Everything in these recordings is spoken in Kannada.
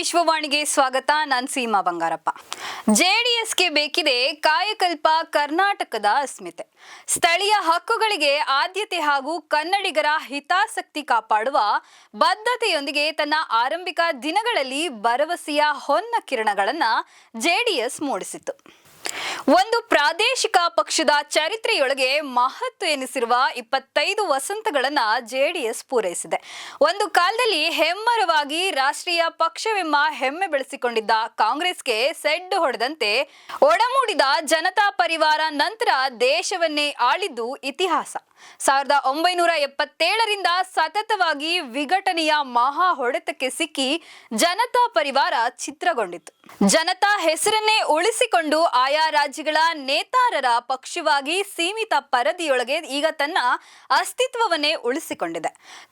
ವಿಶ್ವವಾಣಿಗೆ ಸ್ವಾಗತ. ನಾನು ಸೀಮಾ ಬಂಗಾರಪ್ಪ. ಜೆಡಿಎಸ್ಗೆ ಬೇಕಿದೆ ಕಾಯಕಲ್ಪ ಕರ್ನಾಟಕದ ಅಸ್ಮಿತೆ. ಸ್ಥಳೀಯ ಹಕ್ಕುಗಳಿಗೆ ಆದ್ಯತೆ ಹಾಗೂ ಕನ್ನಡಿಗರ ಹಿತಾಸಕ್ತಿ ಕಾಪಾಡುವ ಬದ್ಧತೆಯೊಂದಿಗೆ ತನ್ನ ಆರಂಭಿಕ ದಿನಗಳಲ್ಲಿ ಭರವಸೆಯ ಹೊನ್ನ ಕಿರಣಗಳನ್ನು ಜೆಡಿಎಸ್ ಮೂಡಿಸಿತು. ಒಂದು ಪ್ರಾದೇಶಿಕ ಪಕ್ಷದ ಚರಿತ್ರೆಯೊಳಗೆ ಮಹತ್ವ ಎನಿಸಿರುವ 25 ವಸಂತಗಳನ್ನ ಜೆಡಿಎಸ್ ಪೂರೈಸಿದೆ. ಒಂದು ಕಾಲದಲ್ಲಿ ಹೆಮ್ಮರವಾಗಿ ರಾಷ್ಟ್ರೀಯ ಪಕ್ಷವೆಂಬ ಹೆಮ್ಮೆ ಬೆಳೆಸಿಕೊಂಡಿದ್ದ ಕಾಂಗ್ರೆಸ್ಗೆ ಸೆಡ್ಡು ಹೊಡೆದಂತೆ ಒಡಮೂಡಿದ ಜನತಾ ಪರಿವಾರ ನಂತರ ದೇಶವನ್ನೇ ಆಳಿದ್ದು ಇತಿಹಾಸ. 1977ರಿಂದ ಸತತವಾಗಿ ವಿಘಟನೆಯ ಮಹಾ ಹೊಡೆತಕ್ಕೆ ಸಿಕ್ಕಿ ಜನತಾ ಪರಿವಾರ ಚಿತ್ರಗೊಂಡಿತು. ಜನತಾ ಹೆಸರನ್ನೇ ಉಳಿಸಿಕೊಂಡು ಆಯಾ ರಾಜ್ಯಗಳ ನೇತಾರರ ಪಕ್ಷವಾಗಿ ಸೀಮಿತ ಪರದಿಯೊಳಗೆ ಈಗ ತನ್ನ ಅಸ್ತಿತ್ವವನ್ನೇ ಉಳಿಸಿಕೊಂಡಿದೆ.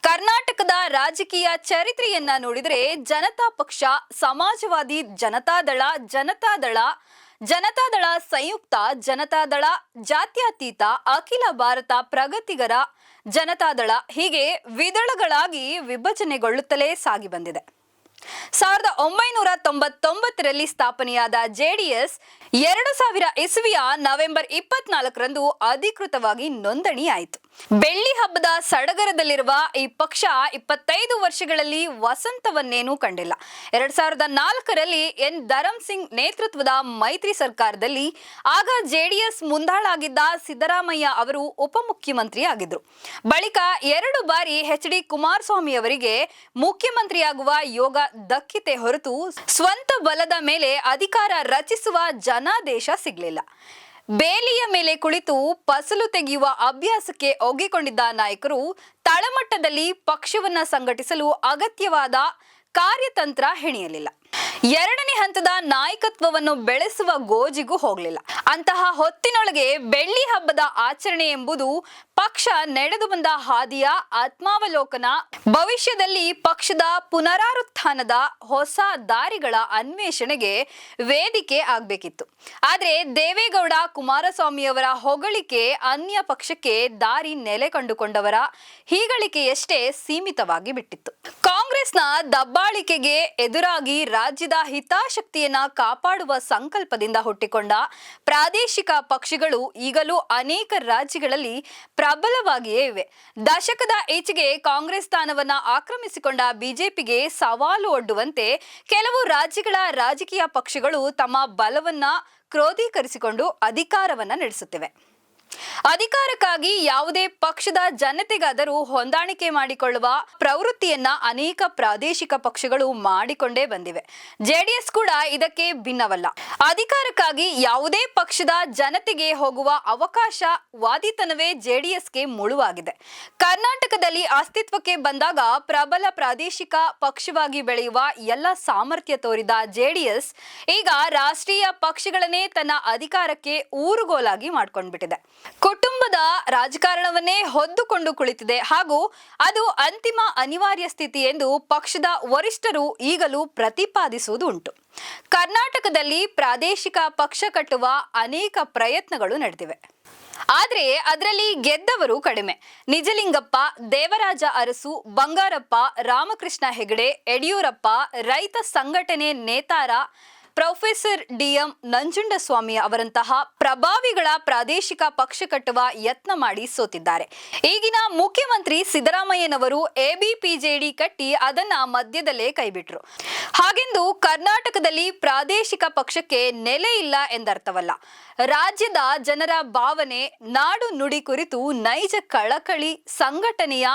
ಕರ್ನಾಟಕದ ರಾಜಕೀಯ ಚರಿತ್ರೆಯನ್ನ ನೋಡಿದರೆ ಜನತಾ ಪಕ್ಷ, ಸಮಾಜವಾದಿ ಜನತಾದಳ ಸಂಯುಕ್ತ ಜನತಾದಳ, ಜಾತ್ಯತೀತ, ಅಖಿಲ ಭಾರತ ಪ್ರಗತಿಗರ ಜನತಾದಳ ಹೀಗೆ ವಿದಳಗಳಾಗಿ ವಿಭಜನೆಗೊಳ್ಳುತ್ತಲೇ ಸಾಗಿ ಬಂದಿದೆ. 1999ರಲ್ಲಿ ಸ್ಥಾಪನೆಯಾದ ಜೆಡಿಎಸ್ 2000 ಇಸವಿಯ ನವೆಂಬರ್ 24ರಂದು ಅಧಿಕೃತವಾಗಿ ನೋಂದಣಿಯಾಯಿತು. ಬೆಳ್ಳಿ ಹಬ್ಬದ ಸಡಗರದಲ್ಲಿರುವ ಈ ಪಕ್ಷ 25 ವರ್ಷಗಳಲ್ಲಿ ವಸಂತವನ್ನೇನೂ ಕಂಡಿಲ್ಲ. 2004ರಲ್ಲಿ ಎನ್ ಧರಮ್ ಸಿಂಗ್ ನೇತೃತ್ವದ ಮೈತ್ರಿ ಸರ್ಕಾರದಲ್ಲಿ ಆಗ ಜೆಡಿಎಸ್ ಮುಂದಾಳಾಗಿದ್ದ ಸಿದ್ದರಾಮಯ್ಯ ಅವರು ಉಪಮುಖ್ಯಮಂತ್ರಿ ಆಗಿದ್ರು. ಬಳಿಕ 2 ಬಾರಿ ಎಚ್.ಡಿ. ಕುಮಾರಸ್ವಾಮಿ ಅವರಿಗೆ ಮುಖ್ಯಮಂತ್ರಿಯಾಗುವ ಯೋಗ ದಕ್ಕಿತೆ ಹೊರತು ಸ್ವಂತ ಬಲದ ಮೇಲೆ ಅಧಿಕಾರ ರಚಿಸುವ ಜನಾದೇಶ ಸಿಗಲಿಲ್ಲ. ಬೇಲಿಯ ಮೇಲೆ ಕುಳಿತು ಫಸಲು ತೆಗೆಯುವ ಅಭ್ಯಾಸಕ್ಕೆ ಒಗ್ಗಿಕೊಂಡಿದ್ದ ನಾಯಕರು ತಳಮಟ್ಟದಲ್ಲಿ ಪಕ್ಷವನ್ನ ಸಂಘಟಿಸಲು ಅಗತ್ಯವಾದ ಕಾರ್ಯತಂತ್ರ ಹೆಣೆಯಲಿಲ್ಲ. 2ನೇ ಹಂತದ ನಾಯಕತ್ವವನ್ನು ಬೆಳೆಸುವ ಗೋಜಿಗೂ ಹೋಗಲಿಲ್ಲ. ಅಂತಹ ಹೊತ್ತಿನೊಳಗೆ ಬೆಳ್ಳಿ ಹಬ್ಬದ ಆಚರಣೆ ಎಂಬುದು ಪಕ್ಷ ನಡೆದು ಬಂದ ಹಾದಿಯ ಆತ್ಮಾವಲೋಕನ, ಭವಿಷ್ಯದಲ್ಲಿ ಪಕ್ಷದ ಪುನರಾರುತ್ಥಾನದ ಹೊಸ ದಾರಿಗಳ ಅನ್ವೇಷಣೆಗೆ ವೇದಿಕೆ ಆಗಬೇಕಿತ್ತು. ಆದರೆ ದೇವೇಗೌಡ ಕುಮಾರಸ್ವಾಮಿಯವರ ಹೊಗಳಿಕೆ ಅನ್ಯ ಪಕ್ಷಕ್ಕೆ ದಾರಿ ನೆಲೆ ಕಂಡುಕೊಂಡವರ ಹೀಗಳಿಕೆಯಷ್ಟೇ ಸೀಮಿತವಾಗಿ ಬಿಟ್ಟಿತ್ತು. ಕಾಂಗ್ರೆಸ್ನ ದಬ್ಬಾಳಿಕೆಗೆ ಎದುರಾಗಿ ರಾಜ್ಯದ ಹಿತಾಸಕ್ತಿಯನ್ನ ಕಾಪಾಡುವ ಸಂಕಲ್ಪದಿಂದ ಹುಟ್ಟಿಕೊಂಡ ಪ್ರಾದೇಶಿಕ ಪಕ್ಷಗಳು ಈಗಲೂ ಅನೇಕ ರಾಜ್ಯಗಳಲ್ಲಿ ಪ್ರಬಲವಾಗಿಯೇ ಇವೆ. ದಶಕದ ಈಚೆಗೆ ಕಾಂಗ್ರೆಸ್ ಸ್ಥಾನವನ್ನ ಆಕ್ರಮಿಸಿಕೊಂಡ ಬಿಜೆಪಿಗೆ ಸವಾಲು ಒಡ್ಡುವಂತೆ ಕೆಲವು ರಾಜ್ಯಗಳ ರಾಜಕೀಯ ಪಕ್ಷಗಳು ತಮ್ಮ ಬಲವನ್ನ ಕ್ರೋಢೀಕರಿಸಿಕೊಂಡು ಅಧಿಕಾರವನ್ನ ನಡೆಸುತ್ತಿವೆ. ಅಧಿಕಾರಕ್ಕಾಗಿ ಯಾವುದೇ ಪಕ್ಷದ ಜನತೆಗಾದರೂ ಹೊಂದಾಣಿಕೆ ಮಾಡಿಕೊಳ್ಳುವ ಪ್ರವೃತ್ತಿಯನ್ನ ಅನೇಕ ಪ್ರಾದೇಶಿಕ ಪಕ್ಷಗಳು ಮಾಡಿಕೊಂಡೇ ಬಂದಿವೆ. ಜೆಡಿಎಸ್ ಕೂಡ ಇದಕ್ಕೆ ಭಿನ್ನವಲ್ಲ. ಅಧಿಕಾರಕ್ಕಾಗಿ ಯಾವುದೇ ಪಕ್ಷದ ಜನತೆಗೆ ಹೋಗುವ ಅವಕಾಶ ವಾದಿತನವೇ ಜೆಡಿಎಸ್ಗೆ ಮುಳುವಾಗಿದೆ. ಕರ್ನಾಟಕದಲ್ಲಿ ಅಸ್ತಿತ್ವಕ್ಕೆ ಬಂದಾಗ ಪ್ರಬಲ ಪ್ರಾದೇಶಿಕ ಪಕ್ಷವಾಗಿ ಬೆಳೆಯುವ ಎಲ್ಲ ಸಾಮರ್ಥ್ಯ ತೋರಿದ ಜೆಡಿಎಸ್ ಈಗ ರಾಷ್ಟ್ರೀಯ ಪಕ್ಷಗಳನ್ನೇ ತನ್ನ ಅಧಿಕಾರಕ್ಕೆ ಊರುಗೋಲಾಗಿ ಮಾಡ್ಕೊಂಡ್ಬಿಟ್ಟಿದೆ. ಕುಟುಂಬದ ರಾಜಕಾರಣವನ್ನೇ ಹೊದ್ದುಕೊಂಡು ಕುಳಿತಿದೆ ಹಾಗೂ ಅದು ಅಂತಿಮ ಅನಿವಾರ್ಯ ಸ್ಥಿತಿ ಎಂದು ಪಕ್ಷದ ವರಿಷ್ಠರು ಈಗಲೂ ಪ್ರತಿಪಾದಿಸುವುದು ಉಂಟು. ಕರ್ನಾಟಕದಲ್ಲಿ ಪ್ರಾದೇಶಿಕ ಪಕ್ಷ ಕಟ್ಟುವ ಅನೇಕ ಪ್ರಯತ್ನಗಳು ನಡೆದಿವೆ. ಆದ್ರೆ ಅದರಲ್ಲಿ ಗೆದ್ದವರು ಕಡಿಮೆ. ನಿಜಲಿಂಗಪ್ಪ, ದೇವರಾಜ ಅರಸು, ಬಂಗಾರಪ್ಪ, ರಾಮಕೃಷ್ಣ ಹೆಗಡೆ, ಯಡಿಯೂರಪ್ಪ, ರೈತ ಸಂಘಟನೆ ನೇತಾರ ಪ್ರೊಫೆಸರ್ ಡಿ.ಎಂ. ನಂಜುಂಡಸ್ವಾಮಿ ಅವರಂತಹ ಪ್ರಭಾವಿಗಳ ಪ್ರಾದೇಶಿಕ ಪಕ್ಷ ಕಟ್ಟುವ ಯತ್ನ ಮಾಡಿ ಸೋತಿದ್ದಾರೆ. ಈಗಿನ ಮುಖ್ಯಮಂತ್ರಿ ಸಿದ್ದರಾಮಯ್ಯನವರು ಎಬಿಪಿಜೆಡಿ ಕಟ್ಟಿ ಅದನ್ನ ಮಧ್ಯದಲ್ಲೇ ಕೈಬಿಟ್ರು. ಹಾಗೆಂದು ಕರ್ನಾಟಕದಲ್ಲಿ ಪ್ರಾದೇಶಿಕ ಪಕ್ಷಕ್ಕೆ ನೆಲೆ ಇಲ್ಲ ಎಂದರ್ಥವಲ್ಲ. ರಾಜ್ಯದ ಜನರ ಭಾವನೆ, ನಾಡು ನುಡಿ ಕುರಿತು ನೈಜ ಕಳಕಳಿ, ಸಂಘಟನೆಯ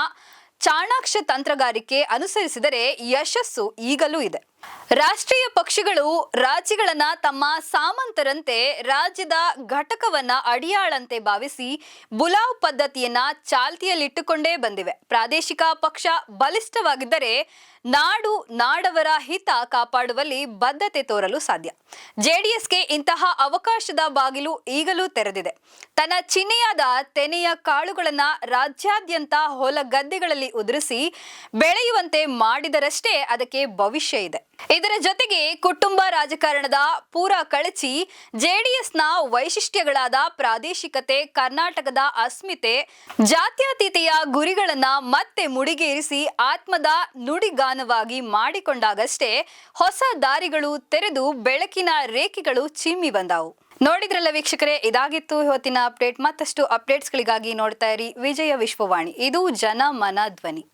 ಚಾಣಾಕ್ಷ ತಂತ್ರಗಾರಿಕೆ ಅನುಸರಿಸಿದರೆ ಯಶಸ್ಸು ಈಗಲೂ ಇದೆ. ರಾಷ್ಟ್ರೀಯ ಪಕ್ಷಗಳು ರಾಜ್ಯಗಳನ್ನ ತಮ್ಮ ಸಾಮಂತರಂತೆ, ರಾಜ್ಯದ ಘಟಕವನ್ನ ಅಡಿಯಾಳಂತೆ ಭಾವಿಸಿ ಬುಲಾವ್ ಪದ್ಧತಿಯನ್ನ ಚಾಲ್ತಿಯಲ್ಲಿಟ್ಟುಕೊಂಡೇ ಬಂದಿವೆ. ಪ್ರಾದೇಶಿಕ ಪಕ್ಷ ಬಲಿಷ್ಠವಾಗಿದ್ದರೆ ನಾಡು, ನಾಡವರ ಹಿತ ಕಾಪಾಡುವಲ್ಲಿ ಬದ್ಧತೆ ತೋರಲು ಸಾಧ್ಯ. ಜೆಡಿಎಸ್ಗೆ ಇಂತಹ ಅವಕಾಶದ ಬಾಗಿಲು ಈಗಲೂ ತೆರೆದಿದೆ. ತನ್ನ ಚಿಹ್ನೆಯಾದ ತೆನೆಯ ಕಾಳುಗಳನ್ನ ರಾಜ್ಯಾದ್ಯಂತ ಹೊಲ ಗದ್ದೆಗಳಲ್ಲಿ ಉದುರಿಸಿ ಬೆಳೆಯುವಂತೆ ಮಾಡಿದರಷ್ಟೇ ಅದಕ್ಕೆ ಭವಿಷ್ಯ ಇದೆ. ಇದರ ಜೊತೆಗೆ ಕುಟುಂಬ ರಾಜಕಾರಣದ ಪೂರ ಕಳಚಿ ಜೆಡಿಎಸ್ನ ವೈಶಿಷ್ಟ್ಯಗಳಾದ ಪ್ರಾದೇಶಿಕತೆ, ಕರ್ನಾಟಕದ ಅಸ್ಮಿತೆ, ಜಾತ್ಯತೀತೆಯ ಗುರಿಗಳನ್ನ ಮತ್ತೆ ಮುಡಿಗೇರಿಸಿ ಆತ್ಮದ ನುಡಿಗಾನವಾಗಿ ಮಾಡಿಕೊಂಡಾಗಷ್ಟೇ ಹೊಸ ದಾರಿಗಳು ತೆರೆದು ಬೆಳಕಿನ ರೇಖೆಗಳು ಚಿಮ್ಮಿ ಬಂದವು. ನೋಡಿದ್ರಲ್ಲ ವೀಕ್ಷಕರೇ, ಇದಾಗಿತ್ತು ಇವತ್ತಿನ ಅಪ್ಡೇಟ್. ಮತ್ತಷ್ಟು ಅಪ್ಡೇಟ್ಸ್ಗಳಿಗಾಗಿ ನೋಡ್ತಾ ಇರಿ ವಿಜಯ ವಿಶ್ವವಾಣಿ. ಇದು ಜನಮನ ಧ್ವನಿ.